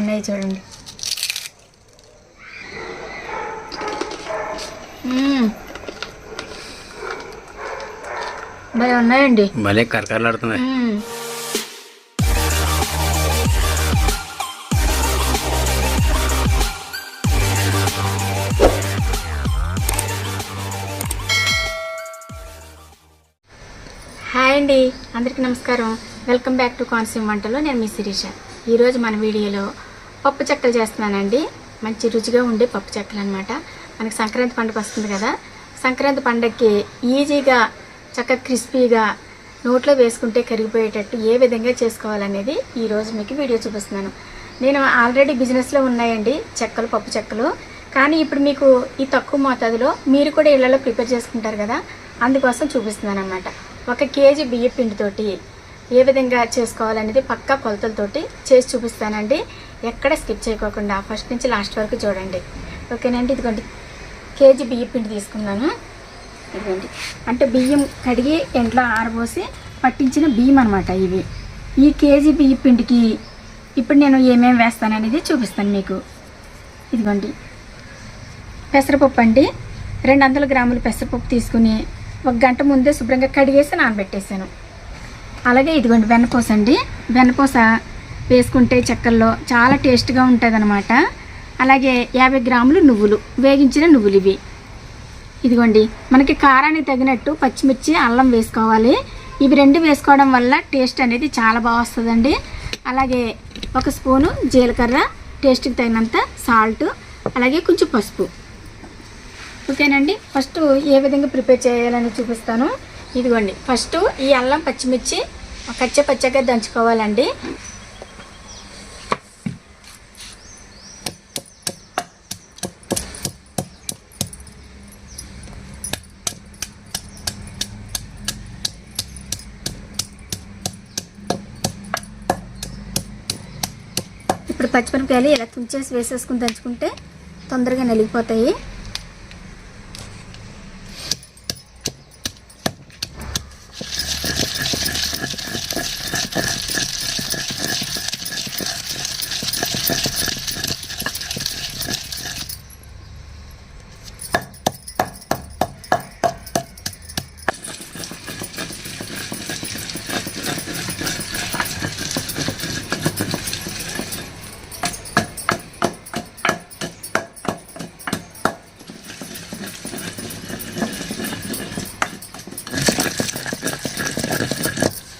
ఉన్నాయి చూడండి. భలే ఉన్నాయండి, భలే కరకరలాడుతున్నాయి. హాయ్ అండి, అందరికీ నమస్కారం. వెల్కమ్ బ్యాక్ టు కోనసీమ వంటలు. నేను మీ శిరీష. ఈరోజు మన వీడియోలో పప్పు చెక్కలు చేస్తున్నానండి. మంచి రుచిగా ఉండే పప్పు చెక్కలు అనమాట. మనకి సంక్రాంతి పండుగ వస్తుంది కదా, సంక్రాంతి పండుగకి ఈజీగా చక్కగా క్రిస్పీగా నోట్లో వేసుకుంటే కరిగిపోయేటట్టు ఏ విధంగా చేసుకోవాలనేది ఈరోజు మీకు వీడియో చూపిస్తున్నాను. నేను ఆల్రెడీ బిజినెస్లో ఉన్నాయండి చెక్కలు, పప్పు చెక్కలు. కానీ ఇప్పుడు మీకు ఈ తక్కువ మోతాదులో మీరు కూడా ఇళ్లలో ప్రిపేర్ చేసుకుంటారు కదా, అందుకోసం చూపిస్తున్నాను అనమాట. 1 కేజీ బియ్య పిండితోటి ఏ విధంగా చేసుకోవాలనేది పక్కా కొలతలతోటి చేసి చూపిస్తానండి. ఎక్కడ స్కిప్ చేయకోకుండా ఫస్ట్ నుంచి లాస్ట్ వరకు చూడండి, ఓకేనండి. ఇదిగోండి, కేజీ బియ్య పిండి తీసుకున్నాను. ఇదిగోండి, అంటే బియ్యం కడిగి ఎంట్లో ఆరబోసి పట్టించిన బియ్యం అనమాట ఇవి. ఈ కేజీ బియ్య పిండికి ఇప్పుడు నేను ఏమేమి వేస్తాననేది చూపిస్తాను మీకు. ఇదిగోండి, పెసరపప్పు అండి. 200 గ్రాములు పెసరపప్పు తీసుకుని 1 గంట ముందే శుభ్రంగా కడిగేసి నానబెట్టేసాను. అలాగే ఇదిగోండి వెన్నపూస అండి. వెన్నపూస వేసుకుంటే చెక్కల్లో చాలా టేస్ట్గా ఉంటుంది అనమాట. అలాగే 50 గ్రాములు నువ్వులు, వేగించిన నువ్వులు ఇవి. ఇదిగోండి, మనకి కారానికి తగినట్టు పచ్చిమిర్చి, అల్లం వేసుకోవాలి. ఇవి 2 వేసుకోవడం వల్ల టేస్ట్ అనేది చాలా బాగా వస్తుందండి. అలాగే 1 స్పూను జీలకర్ర, టేస్ట్కి తగినంత సాల్ట్, అలాగే కొంచెం పసుపు. ఓకేనండి, ఫస్ట్ ఏ విధంగా ప్రిపేర్ చేయాలని చూపిస్తాను. ఇదిగోండి, ఫస్ట్ ఈ అల్లం పచ్చిమిర్చి పచ్చగా దంచుకోవాలండి. ఇప్పుడు పచ్చిమిరపకాయలు ఇలా తుంచేసి వేసేసుకుని దంచుకుంటే తొందరగా నలిగిపోతాయి.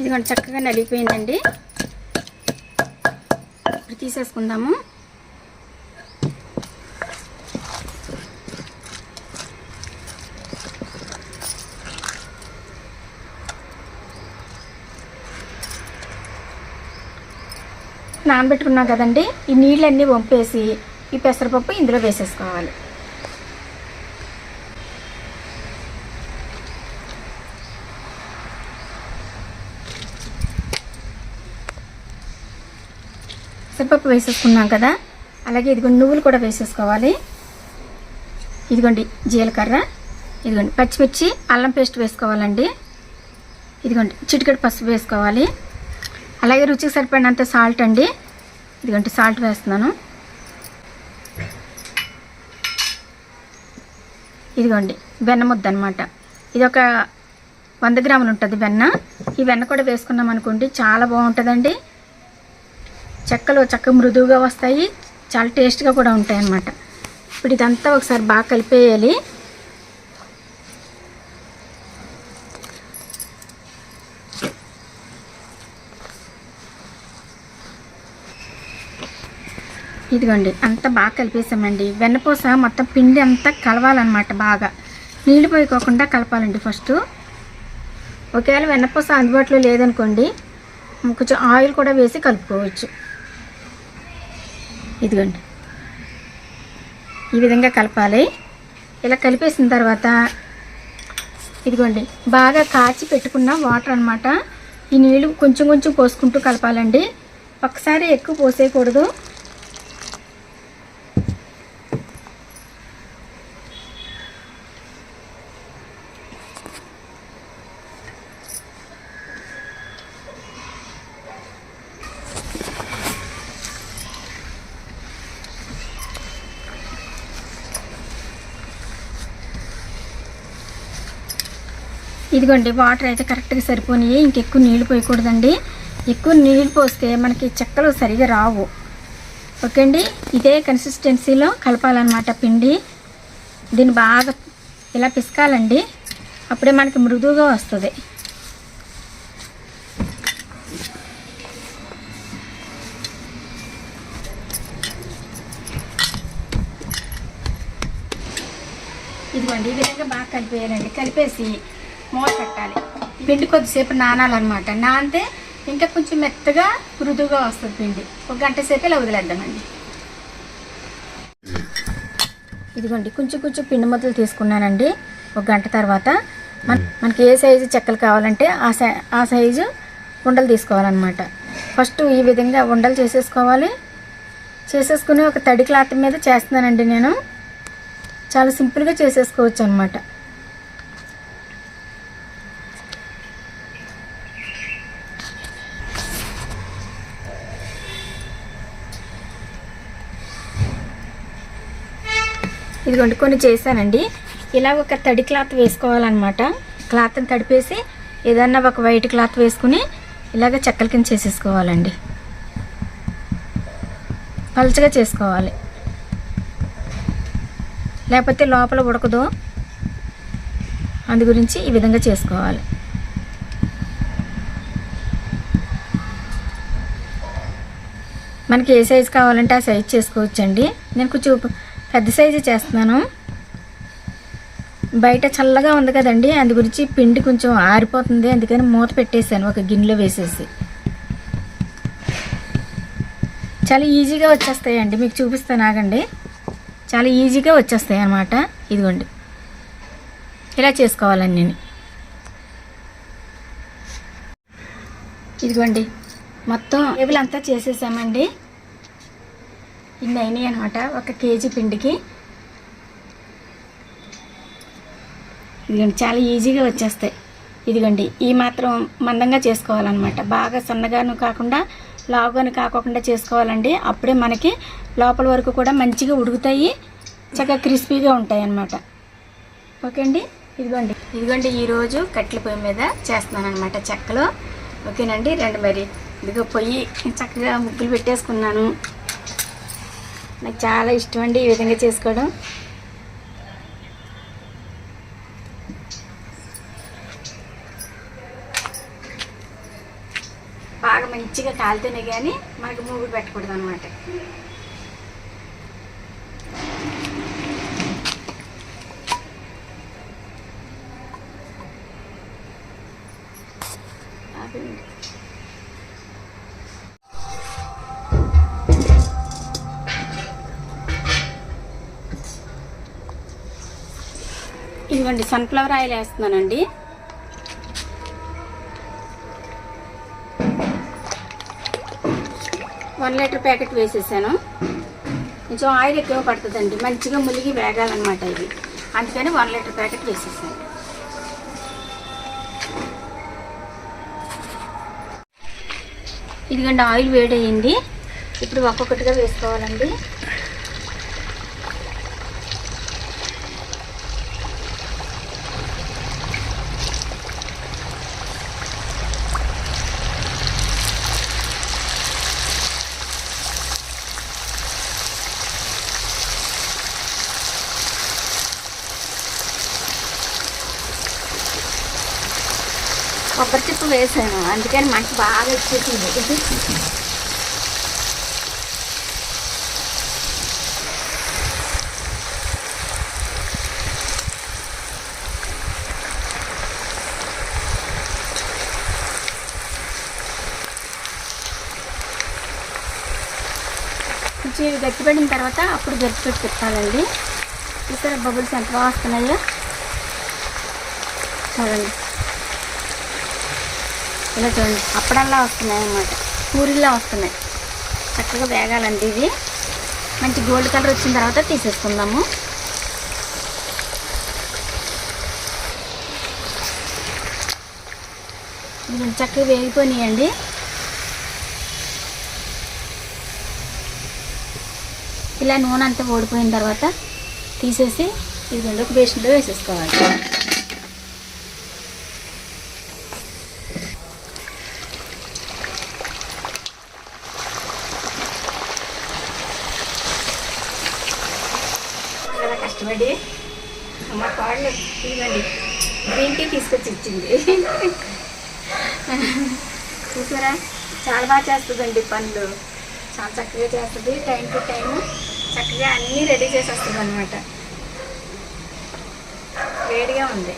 ఇదిగోండి, చక్కగా నలిగిపోయిందండి. ఇప్పుడు తీసేసుకుందాము. నానబెట్టుకున్నాం కదండి, ఈ నీళ్ళన్నీ వంపేసి ఈ పెసరపప్పు ఇందులో వేసేసుకోవాలి. పెసరపప్పు వేసేసుకున్నాం కదా, అలాగే ఇదిగోండి నువ్వులు కూడా వేసేసుకోవాలి. ఇదిగోండి జీలకర్ర, ఇదిగోండి పచ్చిమిర్చి, అల్లం పేస్ట్ వేసుకోవాలండి. ఇదిగోండి చిటికెడు పసుపు వేసుకోవాలి. అలాగే రుచికి సరిపడినంత సాల్ట్ అండి. ఇదిగోండి సాల్ట్ వేస్తున్నాను. ఇదిగోండి వెన్న ముద్ద అనమాట. ఇది ఒక 100 గ్రాములు ఉంటుంది వెన్న. ఈ వెన్న కూడా వేసుకున్నాం అనుకోండి, చాలా బాగుంటుందండి. చెక్కలు చక్కగా మృదువుగా వస్తాయి, చాలా టేస్ట్గా కూడా ఉంటాయి అన్నమాట. ఇప్పుడు ఇదంతా ఒకసారి బాగా కలిపేయాలి. ఇదిగోండి అంతా బాగా కలిపేసామండి. వెన్నపూస మొత్తం పిండి అంతా కలవాలన్నమాట. బాగా నీళ్ళు పోయికోకుండా కలపాలండి ఫస్ట్. ఒకవేళ వెన్నపూస అందుబాటులో లేదనుకోండి, కొంచెం ఆయిల్ కూడా వేసి కలుపుకోవచ్చు. ఇదిగోండి ఈ విధంగా కలపాలి. ఇలా కలిపేసిన తర్వాత ఇదిగోండి బాగా కాచి పెట్టుకున్న వాటర్ అన్నమాట. ఈ నీళ్ళు కొంచెం కొంచెం పోసుకుంటూ కలపాలండి, ఒకసారి ఎక్కువ పోసేయకూడదు. ఇదిగోండి వాటర్ అయితే కరెక్ట్గా సరిపోయినాయి. ఇంకెక్కువ నీళ్ళు పోయకూడదండి. ఎక్కువ నీళ్ళు పోస్తే మనకి చెక్కలు సరిగా రావు. ఓకే అండి, ఇదే కన్సిస్టెన్సీలో కలపాలన్నమాట పిండి. దీన్ని బాగా ఇలా పిసకాలండి, అప్పుడే మనకి మృదువుగా వస్తుంది. ఇదిగోండి ఈ విధంగా బాగా కలిపేయాలండి. కలిపేసి మూత పెట్టాలి. పిండి కొద్దిసేపు నానాలన్నమాట. నానితే ఇంకా కొంచెం మెత్తగా మృదువుగా వస్తుంది పిండి. ఒక గంట సేపు ఇలా వదిలేద్దామండి. ఇదిగోండి కొంచెం కొంచెం పిండి ముద్దలు తీసుకున్నానండి. ఒక గంట తర్వాత మనకి ఏ సైజు చెక్కలు కావాలంటే ఆ సైజు ఉండలు తీసుకోవాలన్నమాట. ఫస్ట్ ఈ విధంగా ఉండలు చేసేసుకోవాలి. చేసేసుకుని ఒక తడి క్లాత్ మీద చేస్తున్నానండి నేను. చాలా సింపుల్గా చేసేసుకోవచ్చు అన్నమాట. ఇదిగోండి కొన్ని చేశానండి. ఇలా ఒక తడి క్లాత్ వేసుకోవాలన్నమాట. క్లాత్ని తడిపేసి ఏదన్నా ఒక వైట్ క్లాత్ వేసుకుని ఇలాగ చెక్కల కింద చేసేసుకోవాలండి. పలుచగా చేసుకోవాలి, లేకపోతే లోపల ఉడకదు. అందు గురించి ఈ విధంగా చేసుకోవాలి. మనకి ఏ సైజు కావాలంటే ఆ సైజు చేసుకోవచ్చండి. నేను కొంచెం పెద్ద సైజు చేస్తున్నాను. బయట చల్లగా ఉంది కదండి, అందు గురించి పిండి కొంచెం ఆరిపోతుంది. అందుకని మూత పెట్టేశాను ఒక గిన్నెలో వేసేసి. చాలా ఈజీగా వచ్చేస్తాయండి. మీకు చూపిస్తాను ఆగండి. చాలా ఈజీగా వచ్చేస్తాయి అన్నమాట. ఇదిగోండి ఇలా చేసుకోవాలండి నేను. ఇదిగోండి మొత్తం టేబుల్ అంతా చేసేసామండి. ఇన్ని అయినాయి అనమాట ఒక కేజీ పిండికి. ఇదిగోండి చాలా ఈజీగా వచ్చేస్తాయి. ఇదిగోండి ఈ మాత్రం మందంగా చేసుకోవాలన్నమాట. బాగా సన్నగాను కాకుండా లావుగాను కాకుండా చేసుకోవాలండి. అప్పుడే మనకి లోపల వరకు కూడా మంచిగా ఉడుకుతాయి, చక్కగా క్రిస్పీగా ఉంటాయి అన్నమాట. ఓకే అండి, ఇదిగోండి ఈరోజు కట్టెల పొయ్యి మీద చేస్తున్నాను అనమాట చెక్కలు. ఓకేనండి రండి మరి. ఇదిగో పొయ్యి చక్కగా ముగ్గులు పెట్టేసుకున్నాను. నాకు చాలా ఇష్టం అండి ఈ విధంగా చేసుకోవడం. బాగా మంచిగా కాలితేనే కానీ మనకి మూగులు పెట్టకూడదు అనమాట. ఇదిగోండి సన్ఫ్లవర్ ఆయిల్ వేస్తున్నానండి. వన్ లీటర్ ప్యాకెట్ వేసేసాను. కొంచెం ఆయిల్ ఎక్కువ పడుతుందండి, మంచిగా ములిగి వేగాలన్నమాట ఇది. అందుకని 1 లీటర్ ప్యాకెట్ వేసేసాను. ఇదిగోండి ఆయిల్ వేడయింది. ఇప్పుడు ఒక్కొక్కటిగా వేసుకోవాలండి. కొబ్బరి చిప్ప వేసాను, అందుకని మంచి బాగా వచ్చేసింది. కొంచెం గట్టిపడిన తర్వాత అప్పుడు గట్టిపెట్టి తిప్పాలండి. చూసారా బబుల్స్ ఎంత బాగా వస్తున్నాయో చూడండి. ఇలా చూడండి అప్పుడల్లా వస్తున్నాయి అన్నమాట, పూరిల్లా వస్తున్నాయి. చక్కగా వేగాలండి. ఇది మంచి గోల్డ్ కలర్ వచ్చిన తర్వాత తీసేసుకుందాము. ఇది చక్కగా వేగిపోయినాయండి. ఇలా నూనె అంతా ఓడిపోయిన తర్వాత తీసేసి ఇది ఒక బేషన్లో వేసేసుకోవాలి. ఇవ్వండి మా కోడలు ఇవ్వండి గ్రీన్ టీ తీసుకొచ్చి ఇచ్చింది. చూసారా చాలా బాగా చేస్తుందండి పనులు, చాలా చక్కగా చేస్తుంది. టైం టు టైము చక్కగా అన్నీ రెడీ చేసి వస్తుంది అనమాట. వేడిగా ఉంది.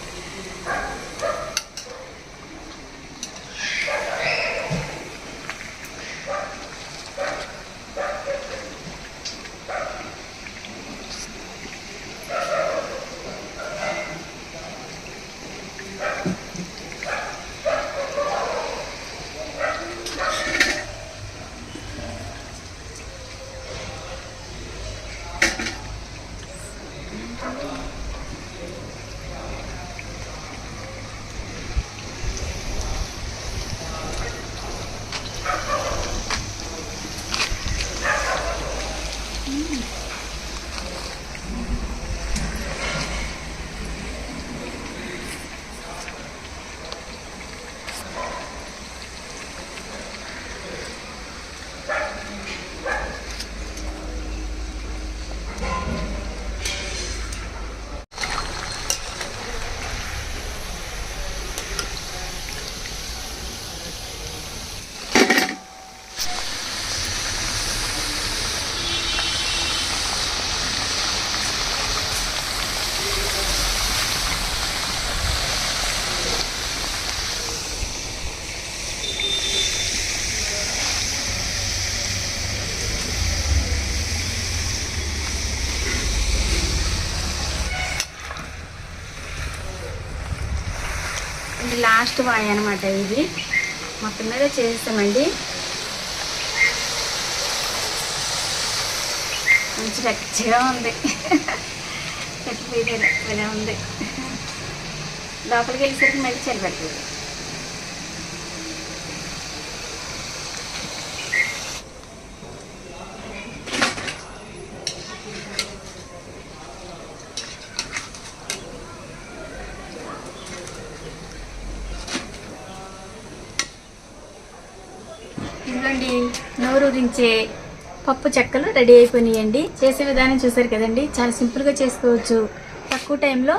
ఇది లాస్ట్ వాయి అనమాట. ఇది మొత్తం మీద చేస్తామండి. మంచి రచ్చిగా ఉంది. ఇలా ఉంది. లోపలికి వెళ్ళేసరికి మళ్ళీ చలి పెడుతుంది. ఇదిగోండి నోరూరించే పప్పు చెక్కలు రెడీ అయిపోయినాయండి. చేసే విధానం చూసారు కదండి, చాలా సింపుల్గా చేసుకోవచ్చు. తక్కువ టైంలో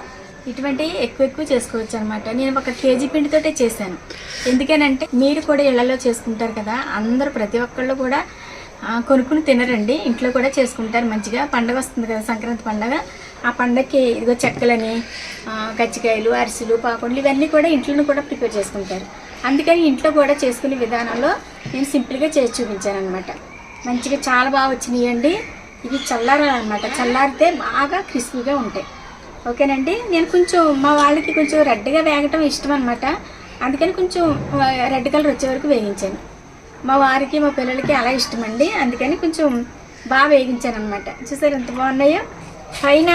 ఇటువంటివి ఎక్కువ చేసుకోవచ్చు అనమాట. నేను 1 కేజీ పిండితోటే చేశాను. ఎందుకనంటే మీరు కూడా ఇళ్లలో చేసుకుంటారు కదా, అందరూ ప్రతి ఒక్కళ్ళు కూడా కొనుక్కుని తినరండి, ఇంట్లో కూడా చేసుకుంటారు. మంచిగా పండగ వస్తుంది కదా, సంక్రాంతి పండగ. ఆ పండగకి ఇదిగో చెక్కలని, కజ్జికాయలు, అరిసెలు, పాకుండలు ఇవన్నీ కూడా ఇంట్లోనూ కూడా ప్రిపేర్ చేసుకుంటారు. అందుకని ఇంట్లో కూడా చేసుకునే విధానంలో నేను సింపుల్గా చేసి చూపించాను అనమాట. మంచిగా చాలా బాగా వచ్చినాయండి. ఇవి చల్లారాలన్నమాట. చల్లారితే బాగా క్రిస్పీగా ఉంటాయి. ఓకేనండి. నేను కొంచెం మా వాళ్ళకి కొంచెం రెడ్గా వేగటం ఇష్టం అనమాట. అందుకని కొంచెం రెడ్ కలర్ వచ్చే వరకు వేగించాను. మా వారికి మా పిల్లలకి అలా ఇష్టమండి, అందుకని కొంచెం బాగా వేగించాను అనమాట. చూసారు ఎంత బాగున్నాయో. పైన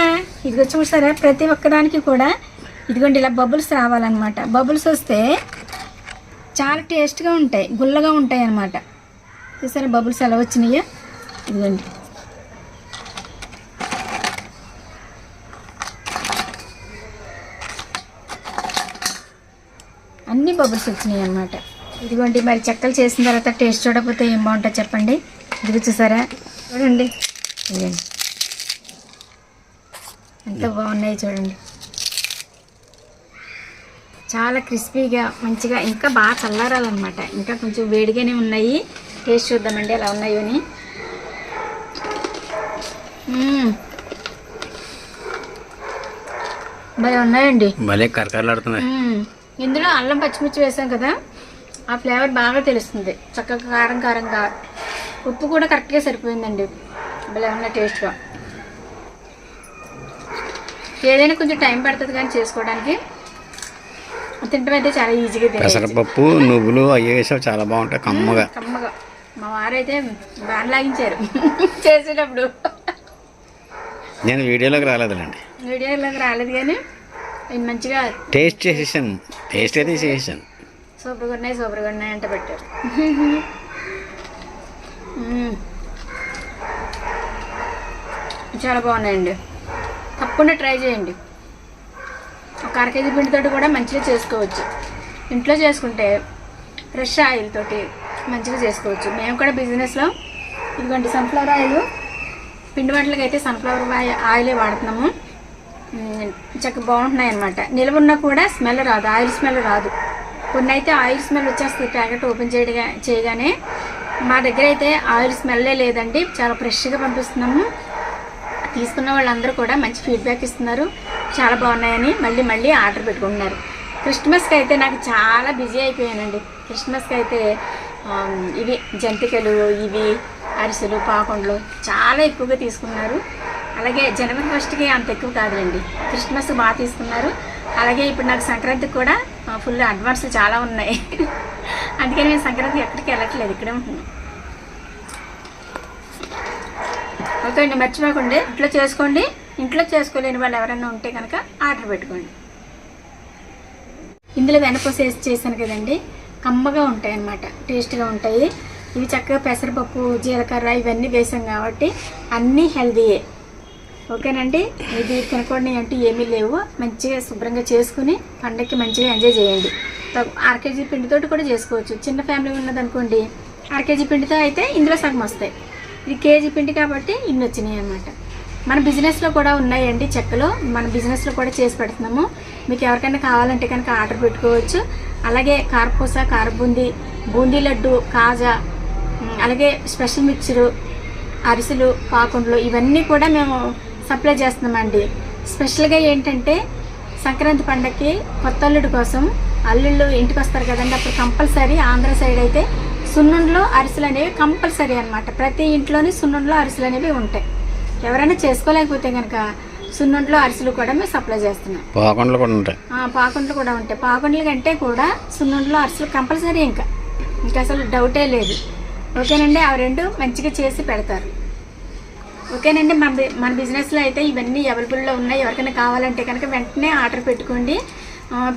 ఇదిగో చూసారా, ప్రతి ఒక్కదానికి కూడా ఇదిగోండి ఇలా బబుల్స్ రావాలన్నమాట. బబుల్స్ వస్తే చాలా టేస్ట్గా ఉంటాయి, గుల్లగా ఉంటాయి అన్నమాట. చూసారా బబుల్స్ ఎలా వచ్చినాయో. ఇదిగోండి అన్ని బబుల్స్ వచ్చినాయి అన్నమాట. ఇదిగోండి మరి చెక్కలు చేసిన తర్వాత టేస్ట్ చూడకపోతే ఏం బాగుంటుంది చెప్పండి. ఇదిగో చూసారా, చూడండి ఇదిగోండి ఎంత బాగున్నాయి చూడండి. చాలా క్రిస్పీగా మంచిగా, ఇంకా బాగా చల్లారాలన్నమాట. ఇంకా కొంచెం వేడిగానే ఉన్నాయి. టేస్ట్ చూద్దామండి ఎలా ఉన్నాయో అని. భలే ఉన్నాయండి, భలే కరకరలాడుతున్నాయి. ఇందులో అల్లం పచ్చిమిర్చి వేసాం కదా, ఆ ఫ్లేవర్ బాగా తెలుస్తుంది. చక్కగా కారం కారంగా, ఉప్పు కూడా కరెక్ట్గా సరిపోయిందండి. భలే ఉన్న టేస్ట్గా. ఏదైనా కొంచెం టైం పడుతుంది కానీ చేసుకోవడానికి, తింటం అయితే చాలా ఈజీగా. పెసరపప్పు నువ్వులు అయ్యే వేసావు, చాలా బాగుంటాయి కమ్మగా. కమ్మగా మా వారైతే బాగా లాగించారు చేసేటప్పుడు. నేను వీడియోలోకి రాలేదులేండి, వీడియోలోకి రాలేదు కానీ మంచిగా టేస్ట్ చేసేసాను. టేస్ట్ అయితే చేసేసాను. సూపర్గా ఉన్నాయి అంట పెట్టారు. చాలా బాగున్నాయండి, తప్పకుండా ట్రై చేయండి. ఒక 1/2 కేజీ పిండితోటి కూడా మంచిగా చేసుకోవచ్చు. ఇంట్లో చేసుకుంటే ఫ్రెష్ ఆయిల్ తోటి మంచిగా చేసుకోవచ్చు. మేము కూడా బిజినెస్లో ఇదిగోండి సన్ఫ్లవర్ ఆయిల్, పిండి వంటలకి అయితే సన్ఫ్లవర్ ఆయిలే వాడుతున్నాము. చక్కగా బాగుంటున్నాయి అనమాట. నిల్వ కూడా స్మెల్ రాదు, ఆయిల్ స్మెల్ రాదు. కొన్ని అయితే ఆయిల్ స్మెల్ వచ్చేస్తుంది ప్యాకెట్ ఓపెన్ చేయగానే. మా దగ్గర అయితే ఆయిల్ స్మెల్లే లేదండి, చాలా ఫ్రెష్గా పంపిస్తున్నాము. తీసుకున్న వాళ్ళందరూ కూడా మంచి ఫీడ్బ్యాక్ ఇస్తున్నారు, చాలా బాగున్నాయని మళ్ళీ మళ్ళీ ఆర్డర్ పెట్టుకుంటున్నారు. క్రిస్మస్కి అయితే నాకు చాలా బిజీ అయిపోయానండి. క్రిస్మస్కి అయితే ఇవి జంతికలు, ఇవి అరిసెలు, పాకుండలు చాలా ఎక్కువగా తీసుకున్నారు. అలాగే జనవరి 1కి అంత ఎక్కువ కాదులేండి, క్రిస్మస్ బాగా తీసుకున్నారు. అలాగే ఇప్పుడు నాకు సంక్రాంతికి కూడా ఫుల్ అడ్వాన్స్ చాలా ఉన్నాయి. అందుకని నేను సంక్రాంతికి ఎక్కడికి వెళ్ళట్లేదు, ఇక్కడే ఉంటున్నాను. ఓకే అండి, మర్చిపోకండి ఇంట్లో చేసుకోండి. ఇంట్లో చేసుకోలేని వాళ్ళు ఎవరైనా ఉంటే కనుక ఆర్డర్ పెట్టుకోండి. ఇందులో వెనపూస వేసి చేశాను కదండి, కమ్మగా ఉంటాయి అన్నమాట, టేస్ట్గా ఉంటాయి. ఇవి చక్కగా పెసరపప్పు, జీలకర్ర ఇవన్నీ వేసాం కాబట్టి అన్నీ హెల్దీయే. ఓకేనండి, ఇది తినకూడని అంటూ ఏమీ లేవు. మంచిగా శుభ్రంగా చేసుకుని పండగకి మంచిగా ఎంజాయ్ చేయండి. 1/2 కేజీ పిండితోటి కూడా చేసుకోవచ్చు. చిన్న ఫ్యామిలీ ఉన్నదనుకోండి 1/2 కేజీ పిండితో అయితే ఇందులో సగం వస్తాయి. ఇది కేజీ పిండి కాబట్టి ఇన్ని వచ్చినాయి అన్నమాట. మన బిజినెస్లో కూడా ఉన్నాయండి చెక్కలు, మన బిజినెస్లో కూడా చేసి పెడుతున్నాము. మీకు ఎవరికైనా కావాలంటే కనుక ఆర్డర్ పెట్టుకోవచ్చు. అలాగే కారపూస, కారబూందీ, బూందీ లడ్డు, కాజా, అలాగే స్పెషల్ మిక్చరు, అరిసెలు, పాకుండలు ఇవన్నీ కూడా మేము సప్లై చేస్తున్నామండి. స్పెషల్గా ఏంటంటే సంక్రాంతి పండగకి కొత్త అల్లుడి కోసం అల్లుళ్ళు ఇంటికి వస్తారు కదండి, అప్పుడు కంపల్సరీ ఆంధ్ర సైడ్ అయితే సున్నుండలో అరిసెలు అనేవి కంపల్సరీ అనమాట. ప్రతి ఇంట్లోని సున్నుండలో అరిసెలు అనేవి ఉంటాయి. ఎవరైనా చేసుకోలేకపోతే కనుక సున్నుండలో అరిసెలు కూడా మేము సప్లై చేస్తున్నాం. పాకుండలు కూడా ఉంటాయి. పాకుండలు కూడా ఉంటాయి. పాకుండల కంటే కూడా సున్నుండలో అరిసెలు కంపల్సరీ, ఇంకా అసలు డౌటే లేదు. ఓకేనండి, అవి రెండు మంచిగా చేసి పెడతారు. ఓకేనండి, మన బిజినెస్లో అయితే ఇవన్నీ అవైలబుల్లో ఉన్నాయి. ఎవరికైనా కావాలంటే కనుక వెంటనే ఆర్డర్ పెట్టుకోండి.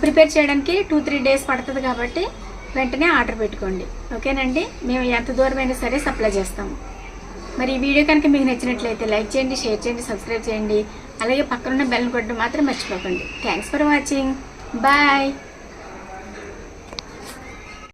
ప్రిపేర్ చేయడానికి 2-3 డేస్ పడుతుంది కాబట్టి వెంటనే ఆర్డర్ పెట్టుకోండి. ఓకేనండి, మేము ఎంత దూరమైనా సరే సప్లై చేస్తాము. మరి ఈ వీడియో కనుక మీకు నచ్చినట్లయితే లైక్ చేయండి, షేర్ చేయండి, సబ్స్క్రైబ్ చేయండి. అలాగే పక్కనున్న బెల్ కొట్టడం మాత్రం మర్చిపోకండి. Thanks for watching, bye.